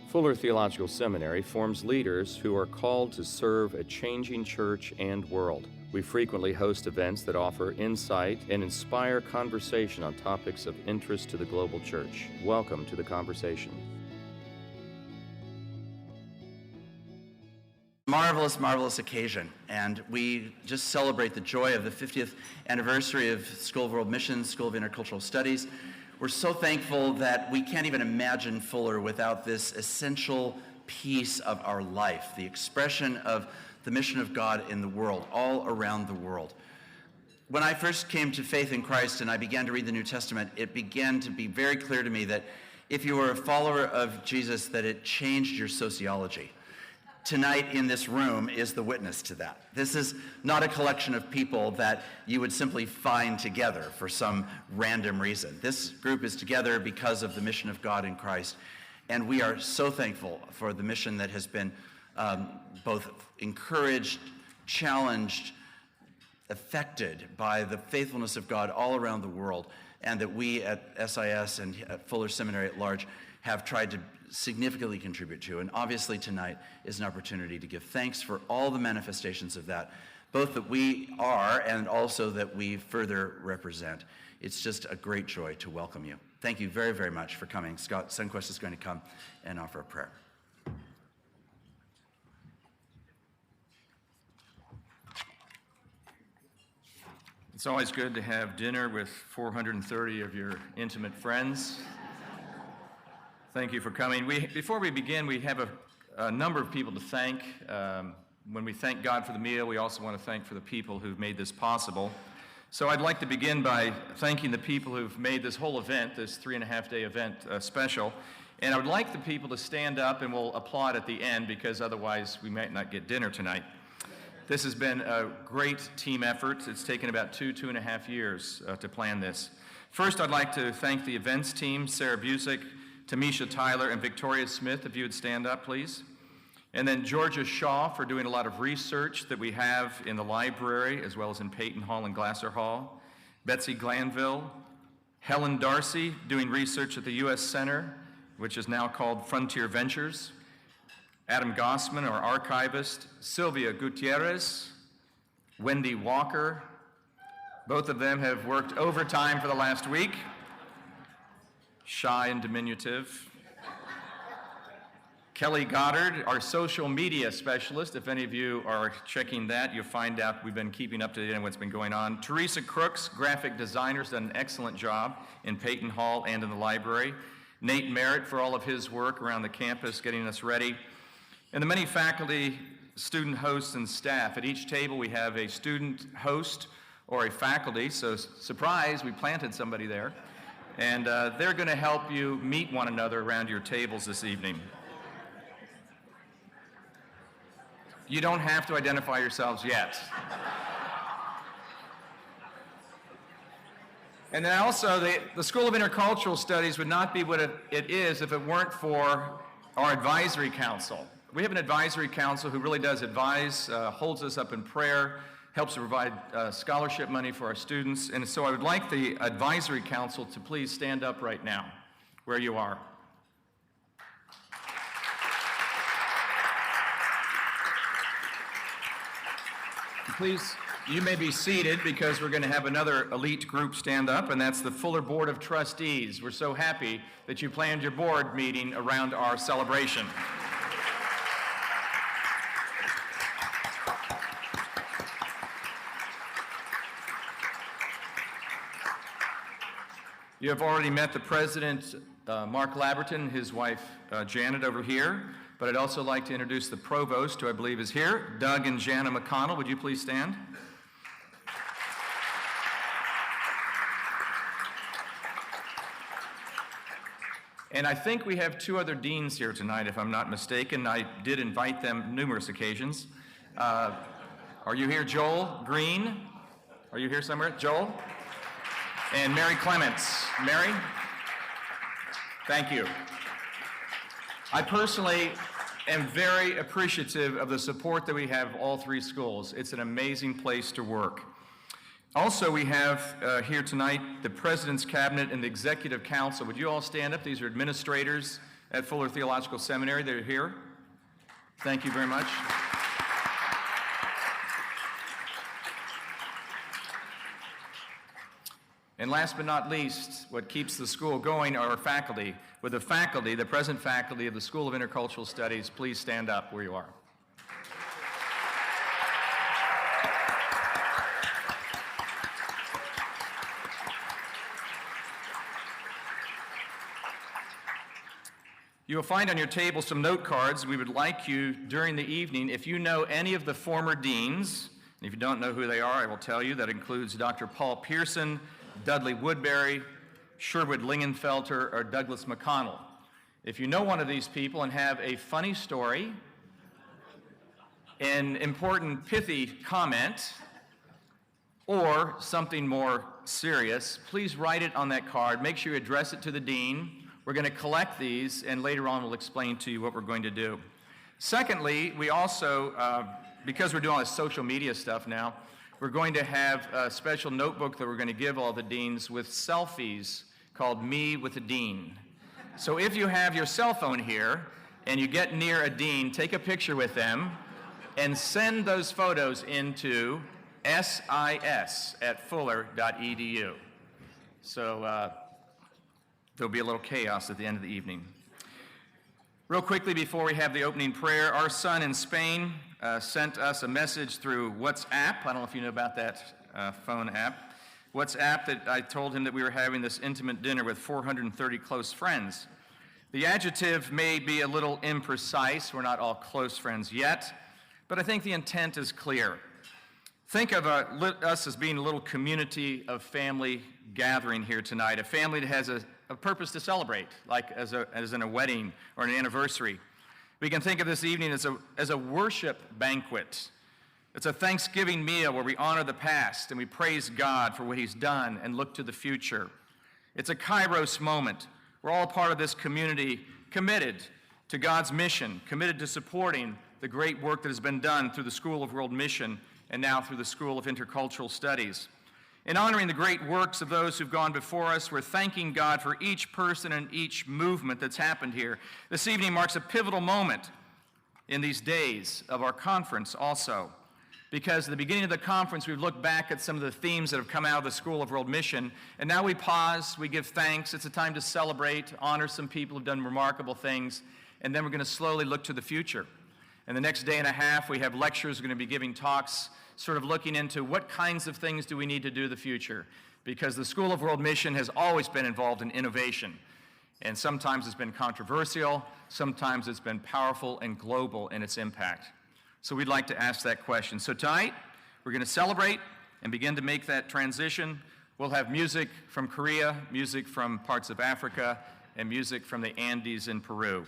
Fuller Theological Seminary forms leaders who are called to serve a changing church and world. We frequently host events that offer insight and inspire conversation on topics of interest to the global church. Welcome to the conversation. Marvelous occasion, and we just celebrate the joy of the 50th anniversary of School of World Missions, School of Intercultural Studies. We're so thankful that we can't even imagine Fuller without this essential piece of our life, the expression of the mission of God in the world, all around the world. When I first came to faith in Christ and I began to read the New Testament, it began to be very clear to me that if you were a follower of Jesus, that it changed your sociology. Tonight in this room is the witness to that. This is not a collection of people that you would simply find together for some random reason. This group is together because of the mission of God in Christ, and we are so thankful for the mission that has been both encouraged, challenged, affected by the faithfulness of God all around the world, and that we at SIS and at Fuller Seminary at large have tried to significantly contribute to. And obviously tonight is an opportunity to give thanks for all the manifestations of that, both that we are and also that we further represent. It's just a great joy to welcome you. Thank you very, very much for coming. Sundquist is going to come and offer a prayer. It's always good to have dinner with 430 of your intimate friends. Thank you for coming. Before we begin, we have a number of people to thank. When we thank God for the meal, we also want to thank for the people who've made this possible. So I'd like to begin by thanking the people who've made this whole event, this 3.5-day event, special. And I would like the people to stand up, and we'll applaud at the end, because otherwise we might not get dinner tonight. This has been a great team effort. It's taken about 2.5 years to plan this. First, I'd like to thank the events team, Sarah Busick, Tamisha Tyler, and Victoria Smith, if you would stand up, please. And then Georgia Shaw for doing a lot of research that we have in the library, as well as in Peyton Hall and Glasser Hall. Betsy Glanville, Helen Darcy doing research at the U.S. Center, which is now called Frontier Ventures. Adam Gossman, our archivist. Sylvia Gutierrez, Wendy Walker. Both of them have worked overtime for the last week. Shy and diminutive. Kelly Goddard, our social media specialist. If any of you are checking that, you'll find out we've been keeping up to date on what's been going on. Teresa Crooks, graphic designer, has done an excellent job in Peyton Hall and in the library. Nate Merritt for all of his work around the campus, getting us ready. And the many faculty, student hosts, and staff. At each table we have a student host or a faculty, so surprise, we planted somebody there. And they're going to help you meet one another around your tables this evening. You don't have to identify yourselves yet. And then also, the School of Intercultural Studies would not be what it is if it weren't for our advisory council. We have an advisory council who really does advise, holds us up in prayer, helps to provide scholarship money for our students. And so I would like the advisory council to please stand up right now, where you are. Please, you may be seated, because we're going to have another elite group stand up, and that's the Fuller Board of Trustees. We're so happy that you planned your board meeting around our celebration. You have already met the president, Mark Laberton, his wife, Janet, over here. But I'd also like to introduce the provost, who I believe is here, Doug and Jana McConnell. Would you please stand? And I think we have 2 other deans here tonight, if I'm not mistaken. I did invite them numerous occasions. Are you here, Joel Green? Are you here somewhere, Joel? And Mary Clements. Mary? Thank you. I personally am very appreciative of the support that we have all 3 schools. It's an amazing place to work. Also, we have here tonight the President's Cabinet and the Executive Council. Would you all stand up? These are administrators, at Fuller Theological Seminary. They're here. Thank you very much. And last but not least, what keeps the school going are our faculty. With the faculty, the present faculty of the School of Intercultural Studies, please stand up where you are. You will find on your table some note cards. We would like you, during the evening, if you know any of the former deans, and if you don't know who they are, I will tell you. That includes Dr. Paul Pierson, Dudley Woodbury, Sherwood Lingenfelter, or Douglas McConnell. If you know one of these people and have a funny story, an important pithy comment, or something more serious, please write it on that card. Make sure you address it to the dean. We're going to collect these, and later on we'll explain to you what we're going to do. Secondly, we also, because we're doing all this social media stuff now, we're going to have a special notebook that we're going to give all the deans with selfies called Me with a Dean. So if you have your cell phone here and you get near a dean, take a picture with them and send those photos into sis@fuller.edu. So there'll be a little chaos at the end of the evening. Real quickly before we have the opening prayer, our son in Spain sent us a message through WhatsApp. I don't know if you know about that phone app. WhatsApp, that I told him that we were having this intimate dinner with 430 close friends. The adjective may be a little imprecise. We're not all close friends yet, but I think the intent is clear. Think of us as being a little community of family gathering here tonight, a family that has a purpose to celebrate, like as in a wedding or an anniversary. We can think of this evening as a worship banquet. It's a Thanksgiving meal where we honor the past and we praise God for what He's done and look to the future. It's a Kairos moment. We're all part of this community, committed to God's mission, committed to supporting the great work that has been done through the School of World Mission and now through the School of Intercultural Studies. In honoring the great works of those who've gone before us, we're thanking God for each person and each movement that's happened here. This evening marks a pivotal moment in these days of our conference also, because at the beginning of the conference, we've looked back at some of the themes that have come out of the School of World Mission, and now we pause, we give thanks. It's a time to celebrate, honor some people who've done remarkable things, and then we're going to slowly look to the future. And the next day and a half, we have lecturers going to be giving talks, sort of looking into what kinds of things do we need to do in the future, because the School of World Mission has always been involved in innovation, and sometimes it's been controversial, sometimes it's been powerful and global in its impact. So we'd like to ask that question. So tonight, we're going to celebrate and begin to make that transition. We'll have music from Korea, music from parts of Africa, and music from the Andes in Peru.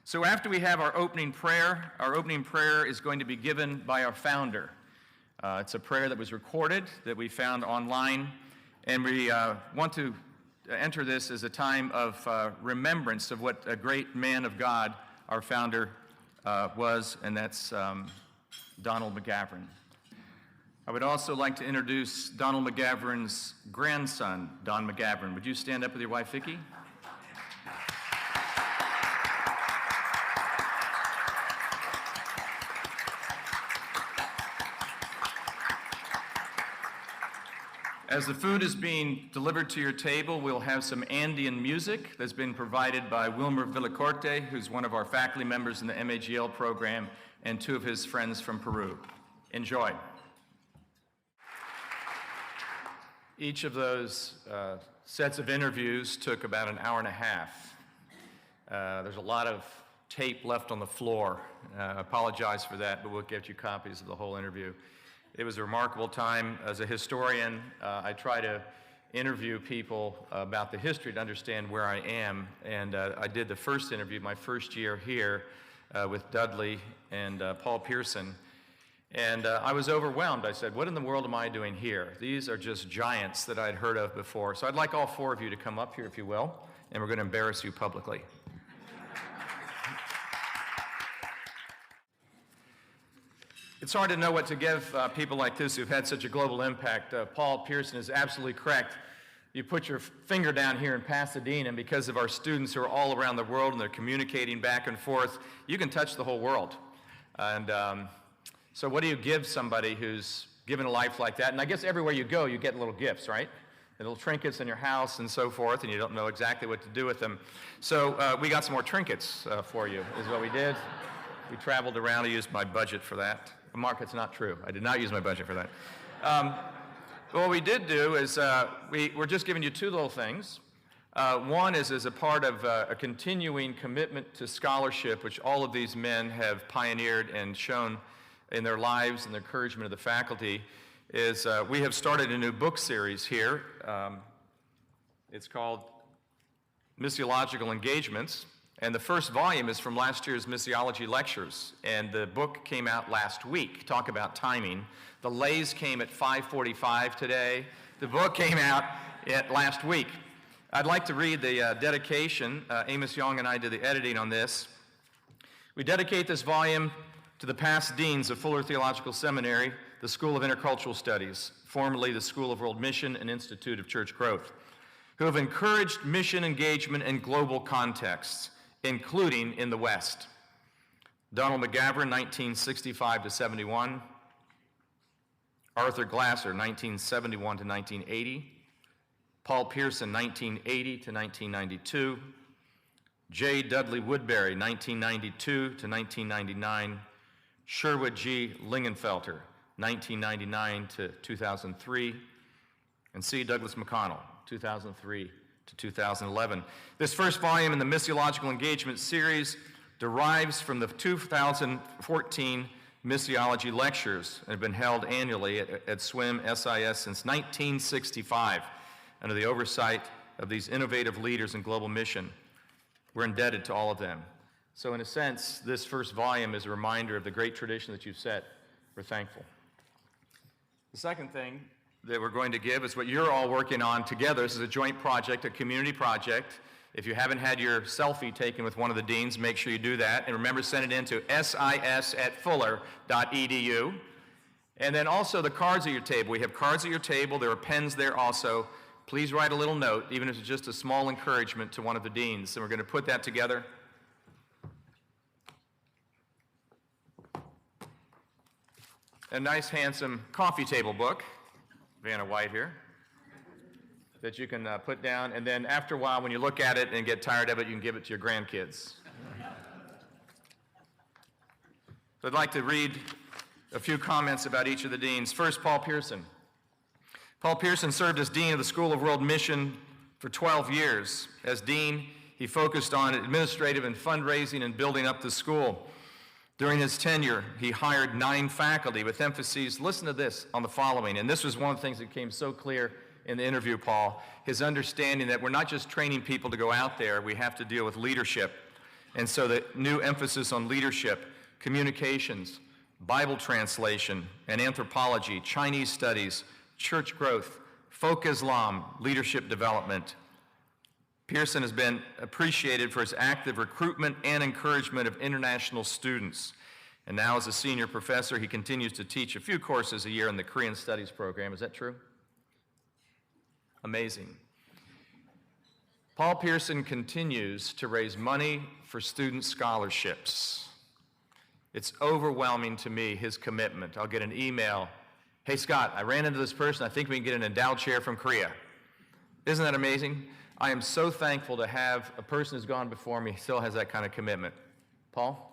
So after we have our opening prayer is going to be given by our founder. It's a prayer that was recorded, that we found online, and we want to enter this as a time of remembrance of what a great man of God our founder was, and that's Donald McGavran. I would also like to introduce Donald McGavran's grandson, Don McGavran. Would you stand up with your wife, Vicki? As the food is being delivered to your table, we'll have some Andean music that's been provided by Wilmer Villacorte, who's one of our faculty members in the MAGL program, and two of his friends from Peru. Enjoy. Each of those sets of interviews took about an hour and a half. There's a lot of tape left on the floor. I apologize for that, but we'll get you copies of the whole interview. It was a remarkable time. As a historian, I try to interview people about the history to understand where I am, and I did the first interview my first year here with Dudley and Paul Pierson, and I was overwhelmed. I said, what in the world am I doing here? These are just giants that I'd heard of before. So I'd like all four of you to come up here, if you will, and we're going to embarrass you publicly. It's hard to know what to give people like this who've had such a global impact. Paul Pierson is absolutely correct. you put your finger down here in Pasadena, and because of our students who are all around the world and they're communicating back and forth, you can touch the whole world. And so what do you give somebody who's given a life like that? And I guess everywhere you go, you get little gifts, right? Little trinkets in your house and so forth, and you don't know exactly what to do with them. So we got some more trinkets for you, is what we did. We traveled around. I used my budget for that. Mark, it's not true. I did not use my budget for that. What we did do is we're just giving you two little things. One is as a part of a continuing commitment to scholarship, which all of these men have pioneered and shown in their lives and the encouragement of the faculty, is we have started a new book series here. It's called Missiological Engagements, and the first volume is from last year's missiology lectures, and the book came out last week. Talk about timing. The lays came at 5:45 today. The book came out last week. I'd like to read the dedication. Amos Young and I did the editing on this. We dedicate this volume to the past deans of Fuller Theological Seminary, the School of Intercultural Studies, formerly the School of World Mission and Institute of Church Growth, who have encouraged mission engagement in global contexts, including in the West. Donald McGavran, 1965 to 71. Arthur Glasser, 1971 to 1980. Paul Pierson, 1980 to 1992. J. Dudley Woodbury, 1992 to 1999. Sherwood G. Lingenfelter, 1999 to 2003, and C. Douglas McConnell, 2003 to 2011. This first volume in the Missiological Engagement series derives from the 2014 Missiology Lectures that have been held annually at SWIM SIS since 1965 under the oversight of these innovative leaders in global mission. We're indebted to all of them. So in a sense, this first volume is a reminder of the great tradition that you've set. We're thankful. The second thing that we're going to give is what you're all working on together. This is a joint project, a community project. If you haven't had your selfie taken with one of the deans, make sure you do that. And remember, send it in to sis@fuller.edu. And then also the cards at your table. We have cards at your table. There are pens there also. Please write a little note, even if it's just a small encouragement to one of the deans. And we're going to put that together. A nice, handsome coffee table book, Vanna White here, that you can put down, and then after a while, when you look at it and get tired of it, you can give it to your grandkids. So I'd like to read a few comments about each of the deans. First, Paul Pierson. Paul Pierson served as Dean of the School of World Mission for 12 years. As Dean, he focused on administrative and fundraising and building up the school. During his tenure, he hired 9 faculty with emphases, listen to this, on the following. And this was one of the things that came so clear in the interview, Paul, his understanding that we're not just training people to go out there, we have to deal with leadership. And so the new emphasis on leadership, communications, Bible translation, and anthropology, Chinese studies, church growth, folk Islam, leadership development. Pierson has been appreciated for his active recruitment and encouragement of international students. And now as a senior professor, he continues to teach a few courses a year in the Korean Studies program. Is that true? Amazing. Paul Pierson continues to raise money for student scholarships. It's overwhelming to me, his commitment. I'll get an email. Hey, Scott, I ran into this person. I think we can get an endowed chair from Korea. Isn't that amazing? I am so thankful to have a person who's gone before me still has that kind of commitment. Paul?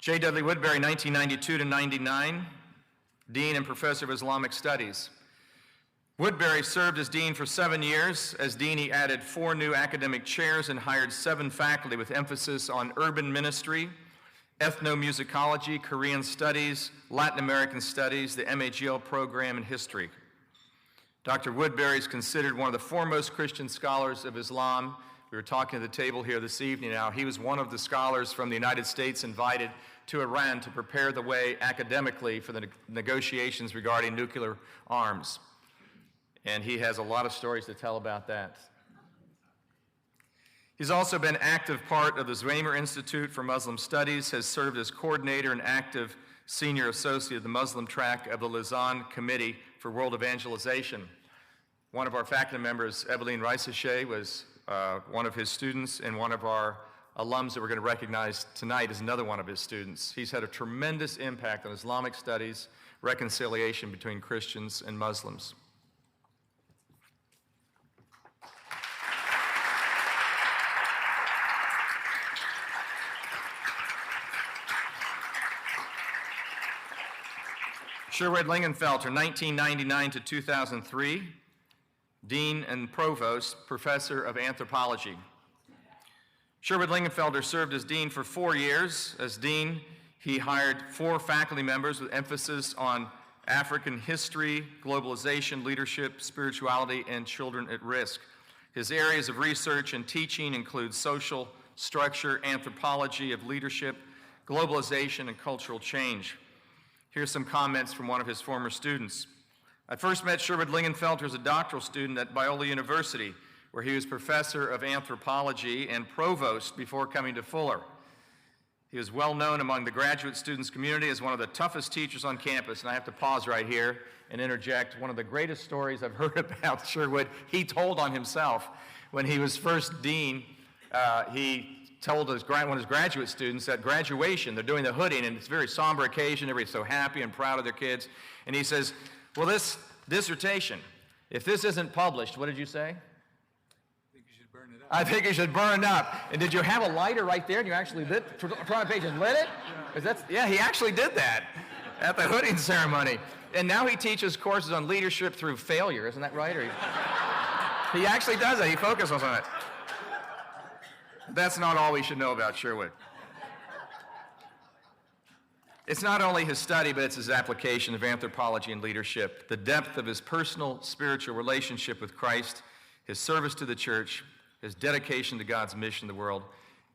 J. Dudley Woodbury, 1992 to 99, Dean and Professor of Islamic Studies. Woodbury served as dean for 7 years. As dean, he added 4 new academic chairs and hired 7 faculty with emphasis on urban ministry, ethnomusicology, Korean studies, Latin American studies, the MAGL program, and history. Dr. Woodbury is considered one of the foremost Christian scholars of Islam. We were talking at the table here this evening now. He was one of the scholars from the United States invited to Iran to prepare the way academically for the negotiations regarding nuclear arms. And he has a lot of stories to tell about that. He's also been active part of the Zweimer Institute for Muslim Studies, has served as coordinator and active senior associate of the Muslim track of the Lausanne Committee for World Evangelization. One of our faculty members, Eveline Reisesche, was one of his students, and one of our alums that we're going to recognize tonight is another one of his students. He's had a tremendous impact on Islamic studies, reconciliation between Christians and Muslims. Sherwood Lingenfelter, 1999 to 2003, Dean and Provost, Professor of Anthropology. Sherwood Lingenfelter served as Dean for 4 years. As Dean, he hired 4 faculty members with emphasis on African history, globalization, leadership, spirituality, and children at risk. His areas of research and teaching include social structure, anthropology of leadership, globalization, and cultural change. Here's some comments from one of his former students. I first met Sherwood Lingenfelter as a doctoral student at Biola University, where he was professor of anthropology and provost before coming to Fuller. He was well known among the graduate students community as one of the toughest teachers on campus, and I have to pause right here and interject. One of the greatest stories I've heard about Sherwood, he told on himself. When he was first dean, he told one of his graduate students at graduation, they're doing the hooding, and it's a very somber occasion, everybody's so happy and proud of their kids, and he says, well, this dissertation, if this isn't published, what did you say? I think you should burn it up. And did you have a lighter right there and you actually lit, front page and lit it? Yeah, he actually did that at the hooding ceremony. And now he teaches courses on leadership through failure, isn't that right? Or he actually does it, he focuses on it. That's not all we should know about Sherwood. It's not only his study, but it's his application of anthropology and leadership, the depth of his personal spiritual relationship with Christ, his service to the church, his dedication to God's mission in the world.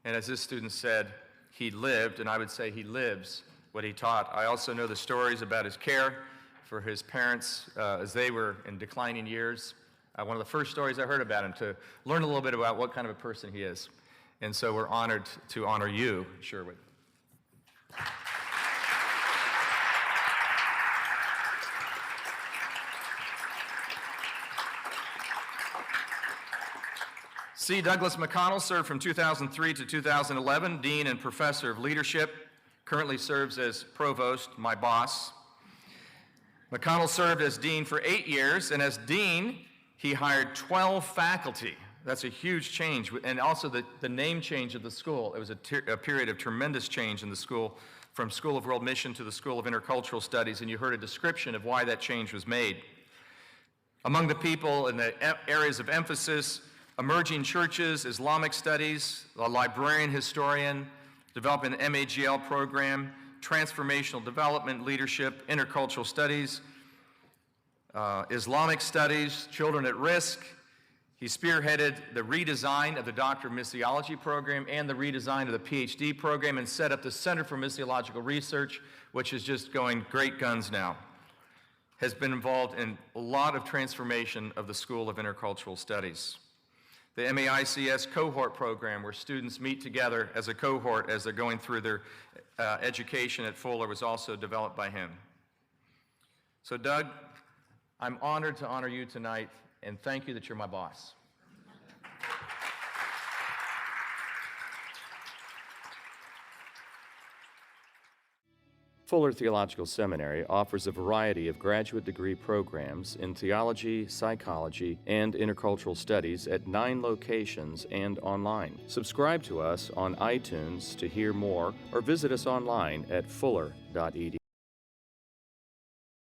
And as this student said, he lived, and I would say he lives, what he taught. I also know the stories about his care for his parents as they were in declining years. One of the first stories I heard about him, to learn a little bit about what kind of a person he is. And so we're honored to honor you, Sherwood. C. Douglas McConnell served from 2003 to 2011, Dean and Professor of Leadership, currently serves as Provost, my boss. McConnell served as Dean for 8 years, and as Dean, he hired 12 faculty. That's a huge change, and also the name change of the school. It was a period of tremendous change in the school, from School of World Mission to the School of Intercultural Studies, and you heard a description of why that change was made. Among the people in the areas of emphasis, emerging churches, Islamic studies, a librarian historian, developing an MAGL program, transformational development, leadership, intercultural studies, Islamic studies, children at risk. He spearheaded the redesign of the Doctor of Missiology program and the redesign of the PhD program, and set up the Center for Missiological Research, which is just going great guns now. Has been involved in a lot of transformation of the School of Intercultural Studies. The MAICS cohort program, where students meet together as a cohort as they're going through their education at Fuller, was also developed by him. So Doug, I'm honored to honor you tonight, and thank you that you're my boss. Fuller Theological Seminary offers a variety of graduate degree programs in theology, psychology, and intercultural studies at 9 locations and online. Subscribe to us on iTunes to hear more, or visit us online at fuller.edu.